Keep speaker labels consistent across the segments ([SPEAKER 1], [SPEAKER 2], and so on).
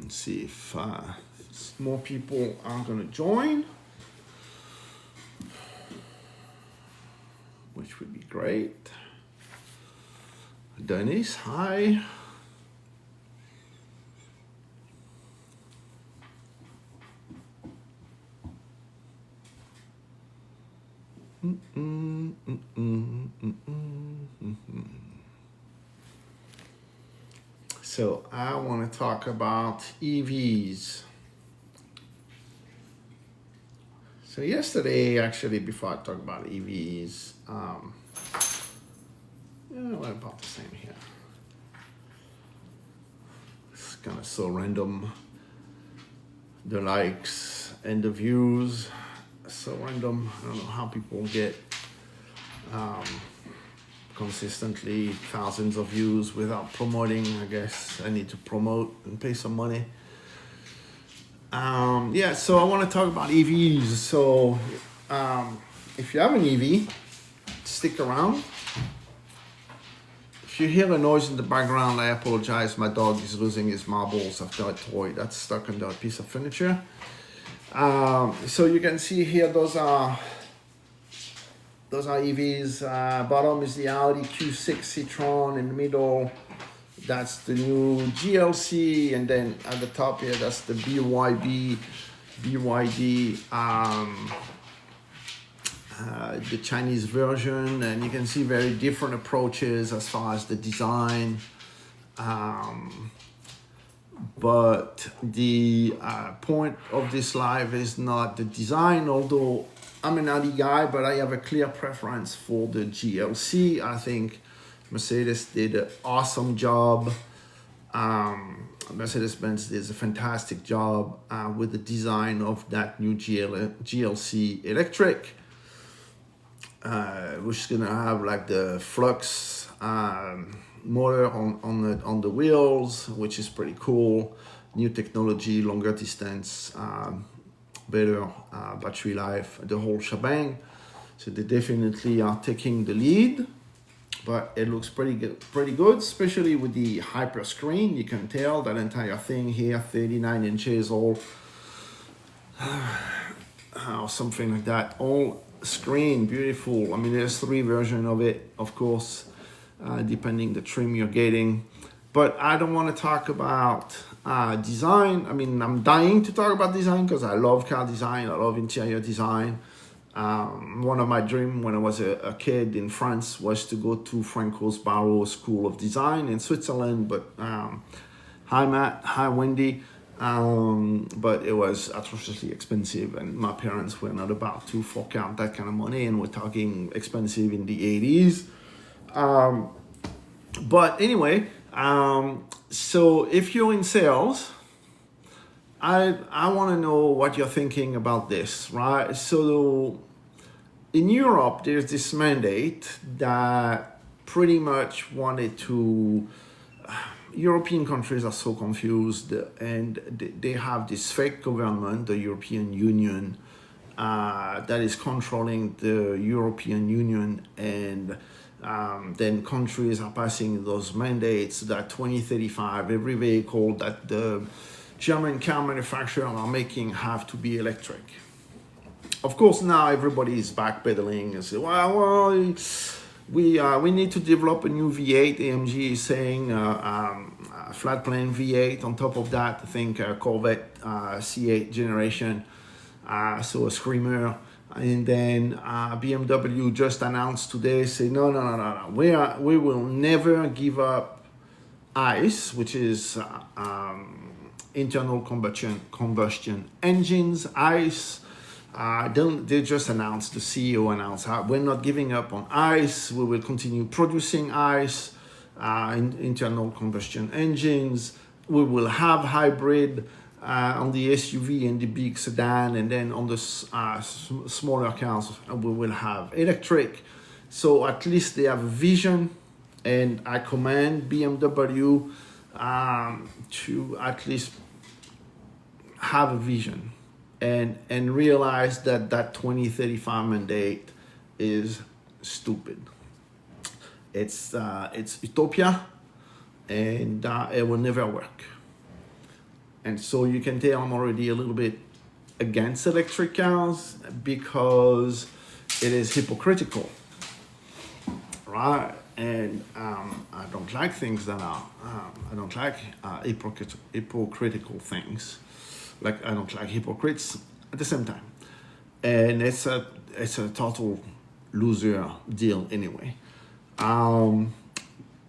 [SPEAKER 1] Let's see if more people are going to join, which would be great. Denise, hi. So I want to talk about EVs. So yesterday, actually, before I talk about EVs, what about the same here? It's kind of so random. The likes and the views, so random. I don't know how people get consistently thousands of views without promoting. I guess I need to promote and pay some money. Yeah, so I want to talk about EVs. So if you have an EV, stick around. If you hear a noise in the background, I apologize. My dog is losing his marbles after a toy that's stuck under a piece of furniture. So you can see here, those are EVs. Bottom is the Audi Q6 e-tron. In the middle, that's the new GLC, and then at the top here, that's the BYD, the Chinese version. And you can see very different approaches as far as the design. But the point of this live is not the design, although I'm an Audi guy, but I have a clear preference for the GLC. I think Mercedes did an awesome job. Mercedes Benz did a fantastic job with the design of that new GLC electric, which is gonna have like the flux motor on the wheels, which is pretty cool. New technology, longer distance, better battery life, the whole shebang. So they definitely are taking the lead, but it looks pretty good, especially with the hyper screen. You can tell that entire thing here, 39 inches or something like that. All screen, beautiful. I mean, there's 3 versions of it, of course, depending the trim you're getting. But I don't want to talk about design. I mean, I'm dying to talk about design because I love car design. I love interior design. One of my dreams when I was a kid in France was to go to Franco's Barreau School of Design in Switzerland. But hi Matt, hi Wendy. But it was atrociously expensive, and my parents were not about to fork out that kind of money, and we're talking expensive in the 80s. But anyway, so if you're in sales, I want to know what you're thinking about this, right? So in Europe, there's this mandate that pretty much wanted to, European countries are so confused, and they have this fake government, the European Union, that is controlling the European Union, and then countries are passing those mandates that 2035, every vehicle that the German car manufacturers are making have to be electric. Of course, now everybody is backpedaling and say, well, we need to develop a new V8. AMG is saying flat plane V8. On top of that, I think Corvette C8 generation, so a screamer. And then BMW just announced today, say no, we will never give up ICE, which is internal combustion engines, ICE. They just announced, the CEO announced, we're not giving up on ICE. We will continue producing ICE, internal combustion engines. We will have hybrid on the SUV and the big sedan, and then on the smaller cars, we will have electric. So at least they have a vision, and I commend BMW to at least have a vision and realize that 2035 mandate is stupid. It's utopia. and it will never work. And so you can tell I'm already a little bit against electric cars because it is hypocritical, right? And I don't like things that are, I don't like hypocritical things. Like I don't like hypocrites at the same time. And it's a total loser deal anyway.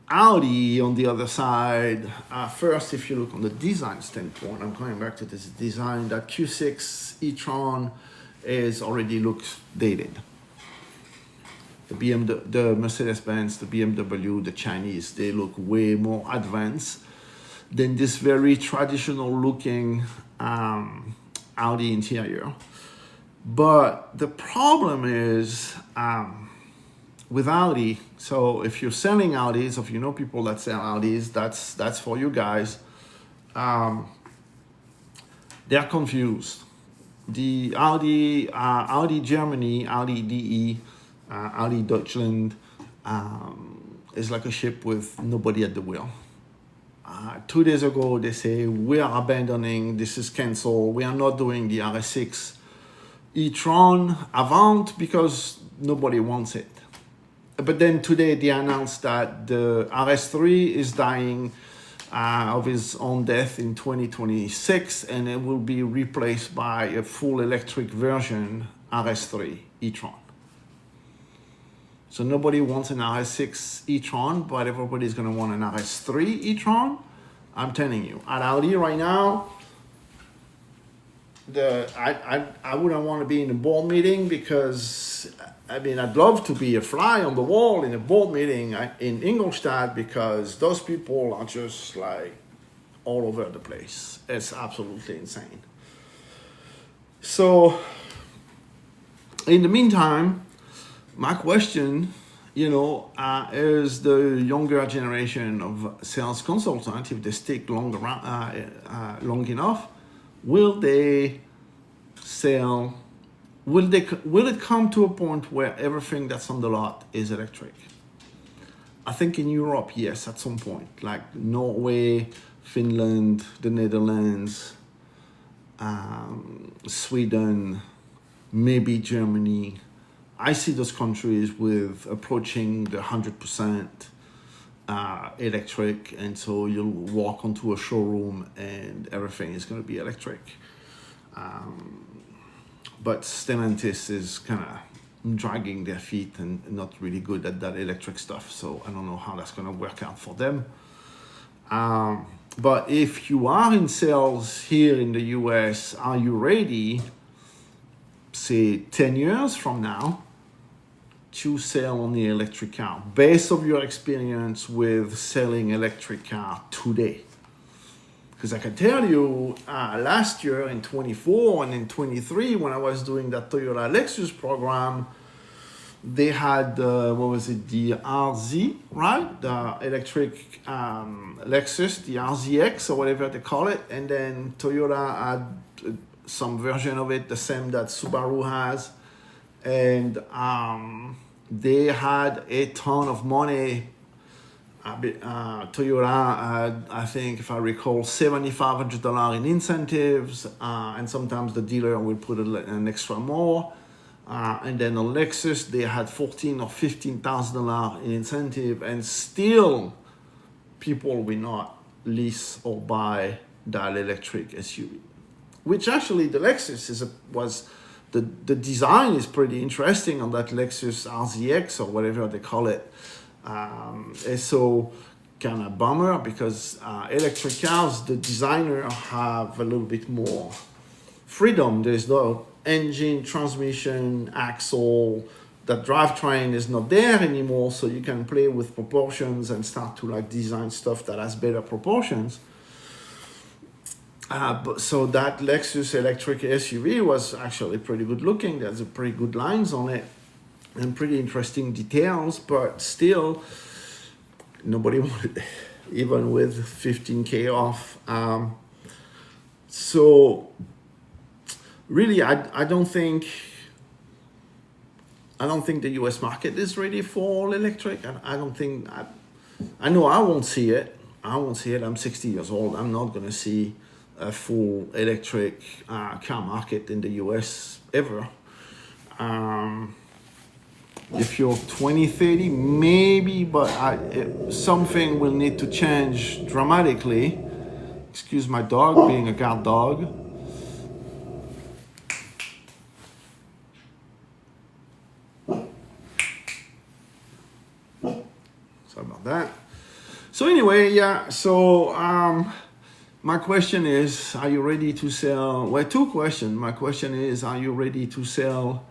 [SPEAKER 1] Audi, on the other side, first, if you look on the design standpoint, I'm coming back to this design, that Q6 e-tron is already looks dated. The Mercedes Benz, the BMW, the Chinese, they look way more advanced than this very traditional looking Audi interior. But the problem is, with Audi, so if you're selling Audis, if you know people that sell Audis, that's for you guys. They're confused. The Audi Germany, Audi DE, Audi Deutschland is like a ship with nobody at the wheel. 2 days ago, they say, we are abandoning, this is canceled, we are not doing the RS6 e-tron Avant because nobody wants it. But then today they announced that the RS3 is dying of his own death in 2026, and it will be replaced by a full electric version RS3 e-tron. So nobody wants an RS6 e-tron, but everybody's going to want an RS3 e-tron. I'm telling you, at Audi right now, I wouldn't want to be in a board meeting because, I mean, I'd love to be a fly on the wall in a board meeting in Ingolstadt because those people are just like all over the place. It's absolutely insane. So in the meantime, my question, is the younger generation of sales consultants, if they stick long enough, will they sell? Will it come to a point where everything that's on the lot is electric? I think in Europe, yes, at some point, like Norway, Finland, the Netherlands, Sweden, maybe Germany. I see those countries with approaching the 100% electric, and so you'll walk onto a showroom and everything is going to be electric. But Stellantis is kind of dragging their feet and not really good at that electric stuff, so I don't know how that's going to work out for them. But if you are in sales here in the US, are you ready, say 10 years from now, to sell on the electric car based on your experience with selling electric car today? Because I can tell you, last year in 24 and in 23, when I was doing that Toyota Lexus program, they had, the RZ, right? The electric Lexus, the RZX or whatever they call it. And then Toyota had some version of it, the same that Subaru has. And they had a ton of money. Toyota had, I think, if I recall, $7,500 in incentives, and sometimes the dealer will put an extra more. And then on Lexus, they had $14,000 or $15,000 in incentive, and still people will not lease or buy that electric SUV. Which actually the Lexus was. The design is pretty interesting on that Lexus RZX or whatever they call it. It's so kind of bummer because electric cars, the designer have a little bit more freedom. There's no engine, transmission, axle. That drivetrain is not there anymore, so you can play with proportions and start to design stuff that has better proportions. So that Lexus electric SUV was actually pretty good looking. There's a pretty good lines on it and pretty interesting details, but still nobody wanted it, even with 15K off. So really, I don't think the US market is ready for all electric. I don't think, I know I won't see it. I won't see it. I'm 60 years old. I'm not going to see a full electric car market in the US ever. If you're 20, 30, maybe, but something will need to change dramatically. Excuse my dog, being a guard dog. Sorry about that. So anyway, yeah, so my question is, are you ready to sell? Well, two questions. My question is, are you ready to sell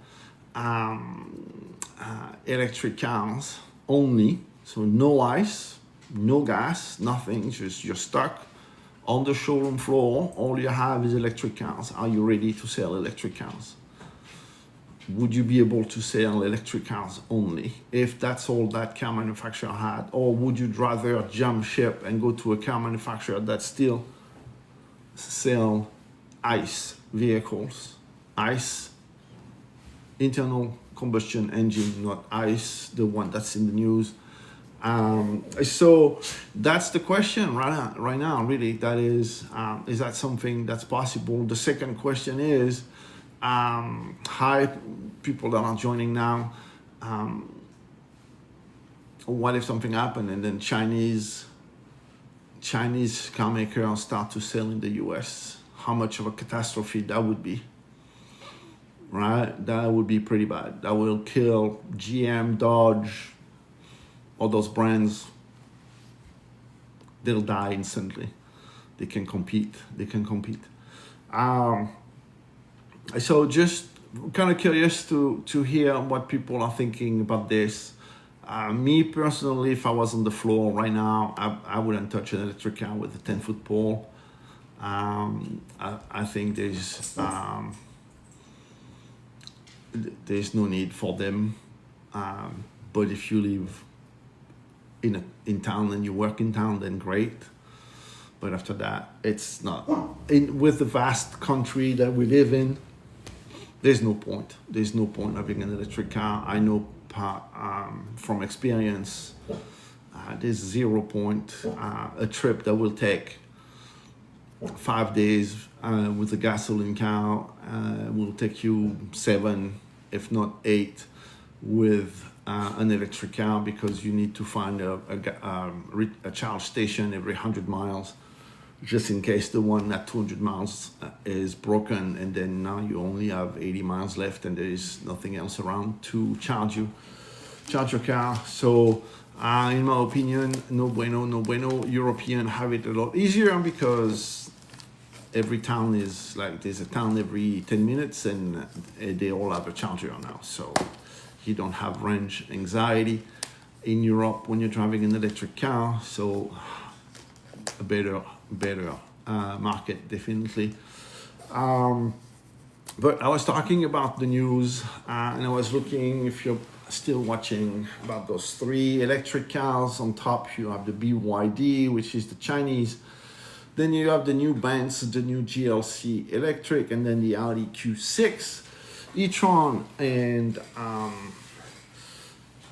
[SPEAKER 1] electric cars only? So no ice, no gas, nothing, just you're stuck on the showroom floor. All you have is electric cars. Are you ready to sell electric cars? Would you be able to sell electric cars only if that's all that car manufacturer had? Or would you rather jump ship and go to a car manufacturer that still sell ICE vehicles? ICE, internal combustion engine, not ICE, the one that's in the news. So that's the question right now, really. That is that something that's possible? The second question is, hi, people that are joining now. What if something happened and then Chinese car makers start to sell in the US? How much of a catastrophe that would be? Right? That would be pretty bad. That will kill GM, Dodge, all those brands. They'll die instantly. They can compete. So just kind of curious to hear what people are thinking about this. Me personally, if I was on the floor right now, I wouldn't touch an electric car with a 10-foot pole. I think there's no need for them. But if you live in town and you work in town, then great. But after that, it's not. With the vast country that we live in, there's no point. There's no point having an electric car. I know from experience, there's 0 point. A trip that will take 5 days with a gasoline car will take you 7, if not 8, with an electric car, because you need to find a charge station every 100 miles. Just in case the one at 200 miles is broken, and then now you only have 80 miles left and there is nothing else around to charge your car. So in my opinion, no bueno. Europeans have it a lot easier because every town is like, there's a town every 10 minutes and they all have a charger now. So you don't have range anxiety in Europe when you're driving an electric car. So a better market, definitely. But I was talking about the news and I was looking, if you're still watching, about those 3 electric cars. On top you have the BYD, which is the Chinese. Then you have the new Benz, the new GLC electric, and then the Audi Q6 e-tron. And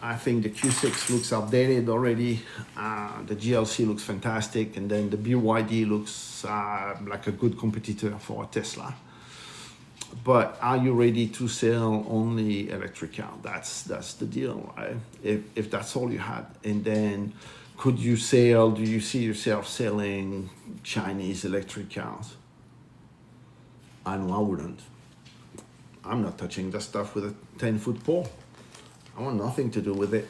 [SPEAKER 1] I think the Q6 looks outdated already. The GLC looks fantastic, and then the BYD looks like a good competitor for a Tesla. But are you ready to sell only electric car? That's the deal, right? If that's all you had, and then do you see yourself selling Chinese electric cars? I know I wouldn't. I'm not touching that stuff with a 10-foot pole. I want nothing to do with it.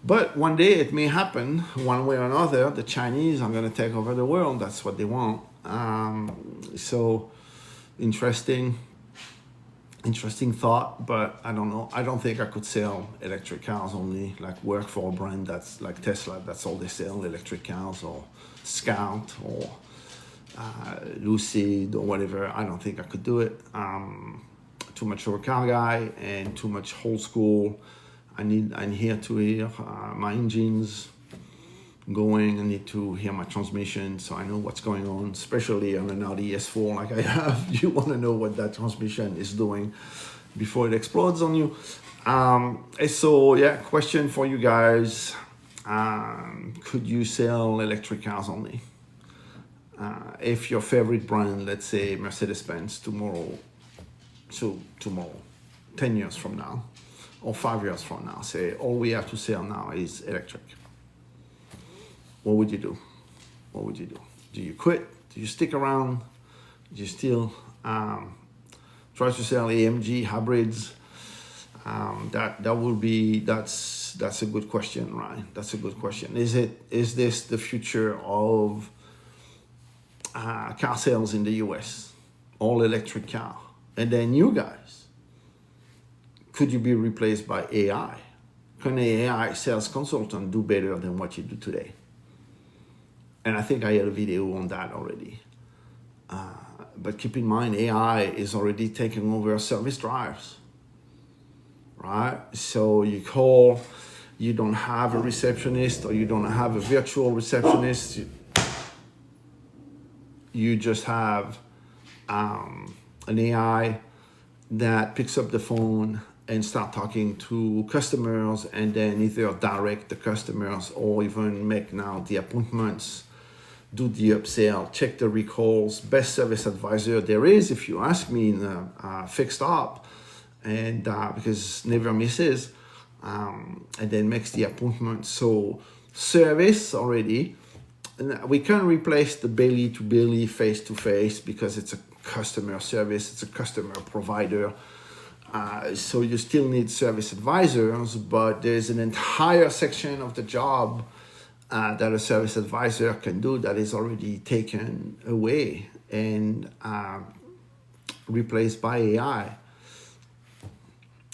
[SPEAKER 1] But one day it may happen, one way or another. The Chinese are going to take over the world. That's what they want. So interesting thought, but I don't know. I don't think I could sell electric cars only, like work for a brand that's like Tesla. That's all they sell, electric cars, or Scout, or Lucid, or whatever. I don't think I could do it. Too much of a car guy and too much old school. I'm here to hear my engines going. I need to hear my transmission, so I know what's going on, especially on an Audi S4 like I have. You want to know what that transmission is doing before it explodes on you. So yeah, question for you guys. Could you sell electric cars only? If your favorite brand, let's say Mercedes Benz, tomorrow, 10 years from now, or 5 years from now, say all we have to sell now is electric. What would you do? What would you do? Do you quit? Do you stick around? Do you still try to sell AMG hybrids? That's a good question, right? That's a good question. Is this the future of car sales in the US? All electric car. And then you guys, could you be replaced by AI? Can an AI sales consultant do better than what you do today? And I think I had a video on that already. But keep in mind, AI is already taking over service drives, right? So you call, you don't have a receptionist or you don't have a virtual receptionist. You just have an AI that picks up the phone and start talking to customers, and then either direct the customers or even make now the appointments, do the upsell, check the recalls. Best service advisor there is, if you ask me, in fixed op, and because never misses, and then makes the appointment. So service already, and we can replace the belly to belly, face to face, because it's a customer service, it's a customer provider. So you still need service advisors, but there's an entire section of the job that a service advisor can do that is already taken away and replaced by AI.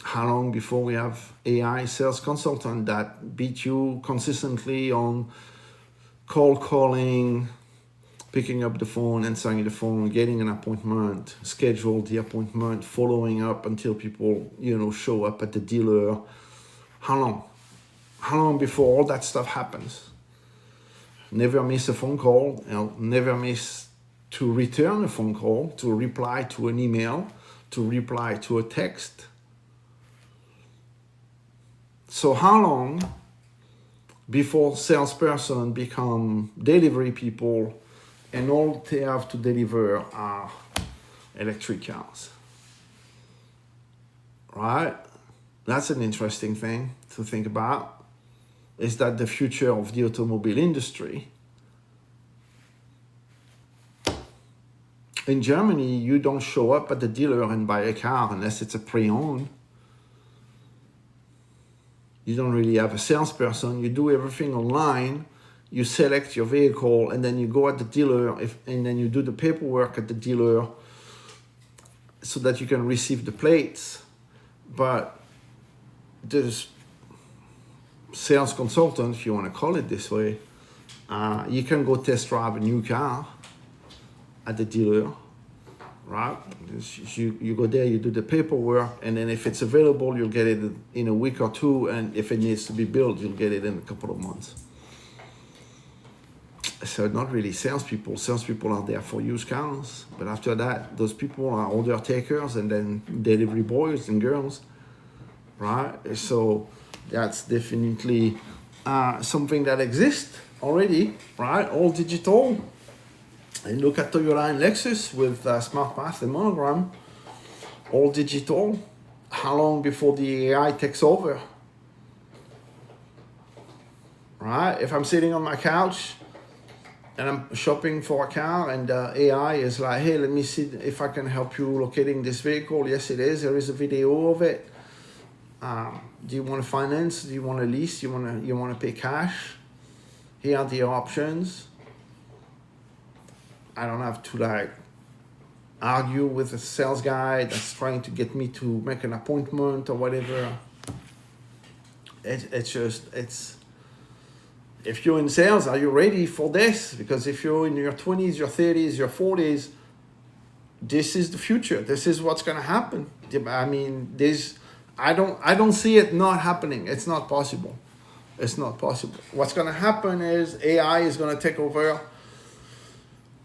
[SPEAKER 1] How long before we have AI sales consultant that beat you consistently on cold calling, picking up the phone, answering the phone, getting an appointment, schedule the appointment, following up until people, show up at the dealer? How long? How long before all that stuff happens? Never miss a phone call, never miss to return a phone call, to reply to an email, to reply to a text. So how long before salesperson become delivery people and all they have to deliver are electric cars? Right? That's an interesting thing to think about. Is that the future of the automobile industry? In Germany, you don't show up at the dealer and buy a car unless it's a pre-owned. You don't really have a salesperson. You do everything online. You select your vehicle, and then you go at the dealer, and then you do the paperwork at the dealer so that you can receive the plates. But there's sales consultant, if you want to call it this way, you can go test drive a new car at the dealer, right? You go there, you do the paperwork, and then if it's available, you'll get it in a week or two, and if it needs to be built, you'll get it in a couple of months. So not really salespeople. Salespeople are there for used cars, but after that, those people are order takers and then delivery boys and girls, right? So that's definitely something that exists already, right? All digital. And look at Toyota and Lexus with Smart Path and Monogram. All digital. How long before the AI takes over? Right? If I'm sitting on my couch and I'm shopping for a car and AI is like, hey, let me see if I can help you locating this vehicle. Yes, it is. There is a video of it. Do you want to finance? Do you want to lease? You want to pay cash? Here are the options. I don't have to argue with a sales guy that's trying to get me to make an appointment or whatever. It's if you're in sales, are you ready for this? Because if you're in your 20s, your 30s, your 40s, this is the future. This is what's going to happen. I mean, I don't see it not happening. It's not possible. It's not possible. What's going to happen is AI is going to take over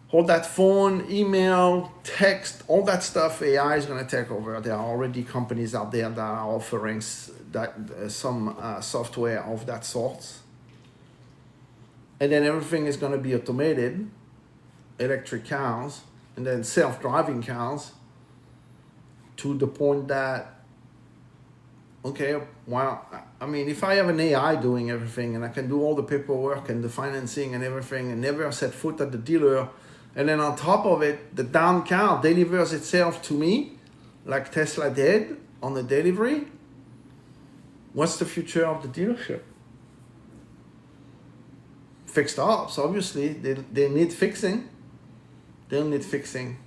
[SPEAKER 1] all that phone, email, text, all that stuff. AI is going to take over. There are already companies out there that are offering some software of that sort. and then everything is going to be automated, electric cars, and then self-driving cars, to the point that, okay, well, I mean, if I have an AI doing everything and I can do all the paperwork and the financing and everything and never set foot at the dealer, and then on top of it, the damn car delivers itself to me, like Tesla did on the delivery, what's the future of the dealership? Fixed ops, obviously, they need fixing. They'll need fixing.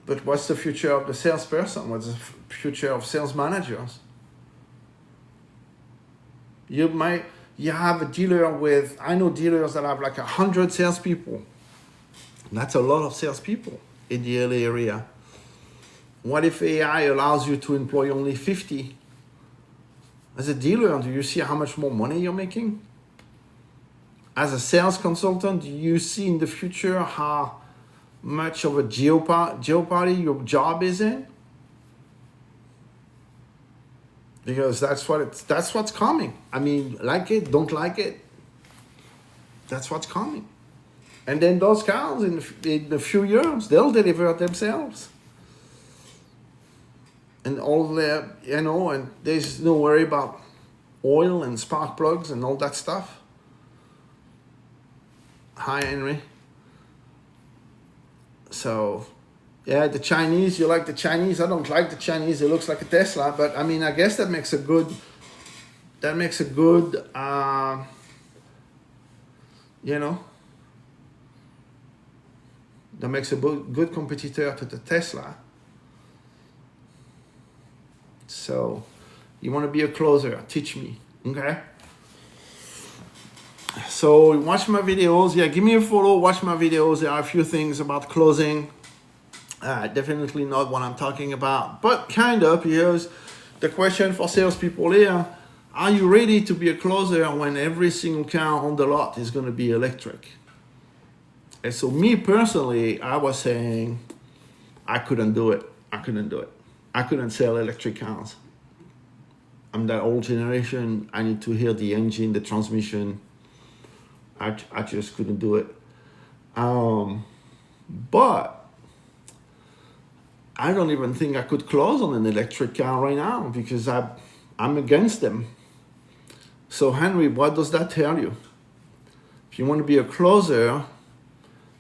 [SPEAKER 1] But what's the future of the salesperson? What's the future of sales managers? You have a dealer with, I know dealers that have like 100 salespeople. That's a lot of salespeople in the LA area. What if AI allows you to employ only 50? As a dealer, do you see how much more money you're making? As a sales consultant, do you see in the future how much of a jeopardy your job is in? Because that's what's coming. I mean, like it, don't like it. That's what's coming. And then those cars in a few years, they'll deliver themselves. And all their, and there's no worry about oil and spark plugs and all that stuff. Hi, Henry. So, yeah, the Chinese, you like the Chinese? I don't like the Chinese. It looks like a Tesla, but I mean, I guess that makes a good, that makes a good competitor to the Tesla. So, you want to be a closer? Teach me, okay? So watch my videos. Yeah, give me a follow. Watch my videos. There are a few things about closing. Definitely not what I'm talking about, but kind of. Here's the question for salespeople here: are you ready to be a closer when every single car on the lot is going to be electric? And so me personally, I was saying I couldn't do it. I couldn't sell electric cars. I'm that old generation. I need to hear the engine, the transmission. I just couldn't do it. But I don't even think I could close on an electric car right now because I'm against them. So Henry, what does that tell you? If you want to be a closer,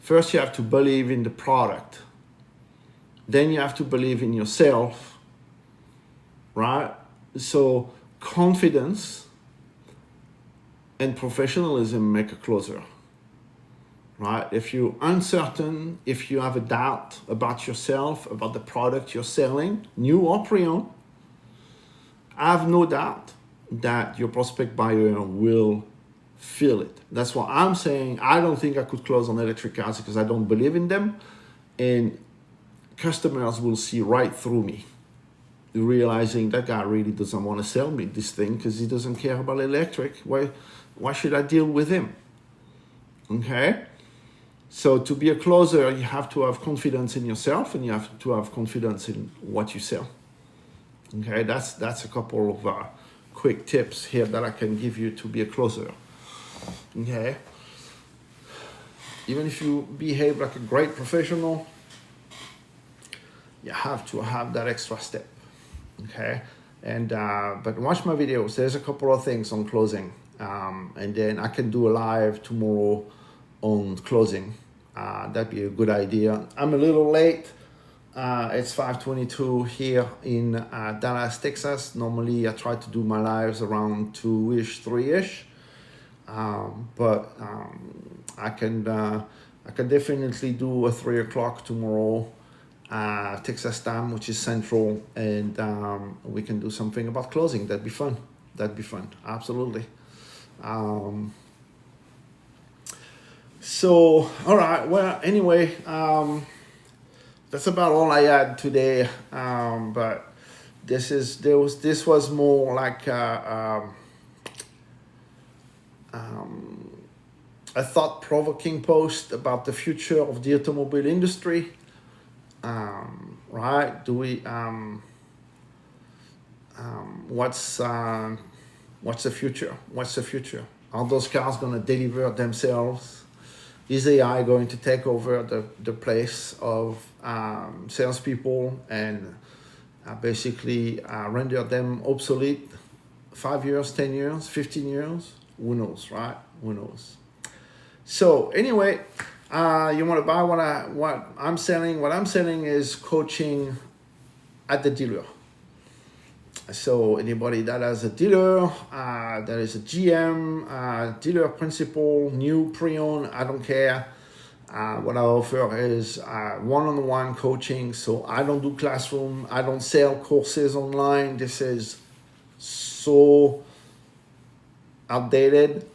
[SPEAKER 1] first you have to believe in the product. Then you have to believe in yourself, right? So confidence and professionalism make a closer, right? If you're uncertain, if you have a doubt about yourself, about the product you're selling, new or pre-owned, I have no doubt that your prospect buyer will feel it. That's why I'm saying I don't think I could close on electric cars because I don't believe in them, and customers will see right through me, realizing that guy really doesn't want to sell me this thing because he doesn't care about electric. Why should I deal with him? Okay? So to be a closer, you have to have confidence in yourself and you have to have confidence in what you sell. Okay, that's a couple of quick tips here that I can give you to be a closer. Okay? Even if you behave like a great professional, you have to have that extra step. Okay? And but watch my videos. There's a couple of things on closing. And then I can do a live tomorrow on closing. That'd be a good idea. I'm a little late. It's 5:22 here in Dallas, Texas. Normally I try to do my lives around 2-ish, 3-ish. But I can definitely do a 3 o'clock tomorrow, Texas time, which is central, and we can do something about closing. That'd be fun. Absolutely. So, all right. Well, anyway, that's about all I had today. But this was more like a thought-provoking post about the future of the automobile industry. Right? Do we? What's the future? What's the future Are those cars going to deliver themselves? Is AI going to take over the place of salespeople and basically render them obsolete 5 years, 10 years, 15 years? Who knows, right? Who knows? So anyway, you want to buy what I'm selling? What I'm selling is coaching at the dealer. So anybody that has a dealer, that is a GM, dealer principal, new, pre-owned, I don't care. What I offer is one-on-one coaching. So I don't do classroom. I don't sell courses online. This is so outdated.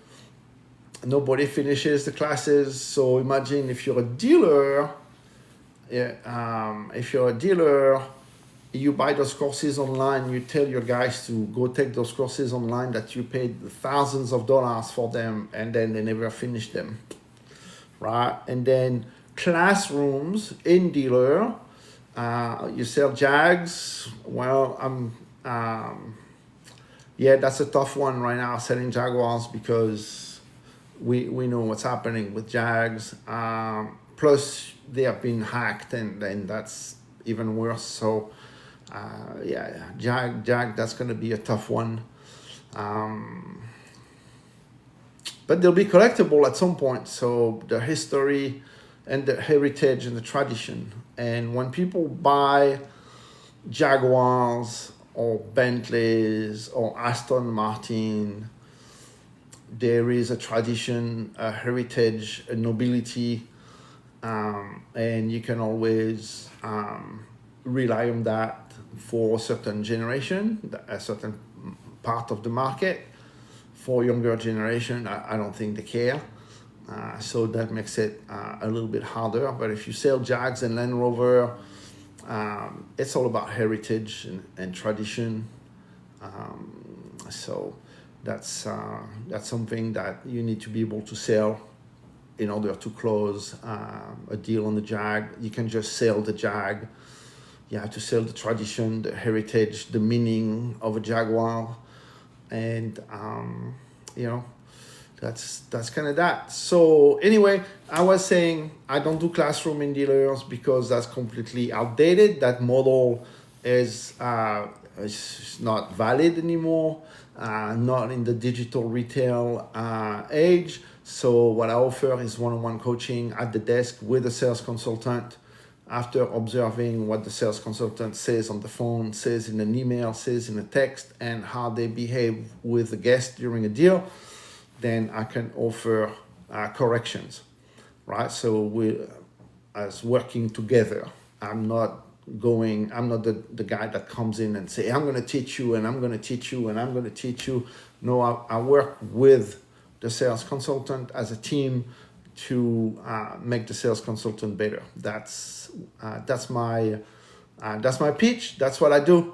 [SPEAKER 1] Nobody finishes the classes. So imagine if you're a dealer, you buy those courses online, you tell your guys to go take those courses online that you paid thousands of dollars for them, and then they never finish them, right? And then classrooms in dealer, you sell Jags. Well, yeah, that's a tough one right now, selling Jaguars, because we know what's happening with Jags. Plus they have been hacked, and then that's even worse. So yeah, Jag, that's going to be a tough one. But they'll be collectible at some point. So the history and the heritage and the tradition. And when people buy Jaguars or Bentleys or Aston Martin, there is a tradition, a heritage, a nobility, and you can always rely on that for a certain generation, a certain part of the market. For younger generation, I don't think they care. So that makes it a little bit harder. But if you sell Jags and Land Rover, it's all about heritage and tradition. So that's something that you need to be able to sell in order to close a deal on the Jag. You can just sell the Jag. You have to sell the tradition, the heritage, the meaning of a Jaguar. And, you know, that's kind of that. So anyway, I was saying I don't do classroom in dealers because that's completely outdated. That model is not valid anymore, not in the digital retail age. So what I offer is one-on-one coaching at the desk with a sales consultant. After observing what the sales consultant says on the phone, says in an email, says in a text, and how they behave with the guest during a deal, then I can offer corrections, right? So we, as working together, I'm not the guy that comes in and say, I'm going to teach you, and I'm going to teach you, and I'm going to teach you. No, I work with the sales consultant as a team to make the sales consultant better. That's my pitch. That's what I do.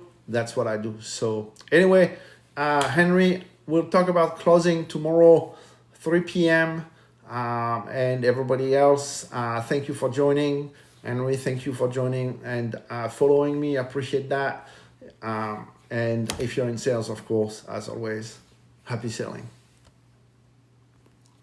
[SPEAKER 1] So anyway, Henry, we'll talk about closing tomorrow, 3 p.m. And everybody else, thank you for joining. Henry, thank you for joining and following me. I appreciate that. And if you're in sales, of course, as always, happy selling.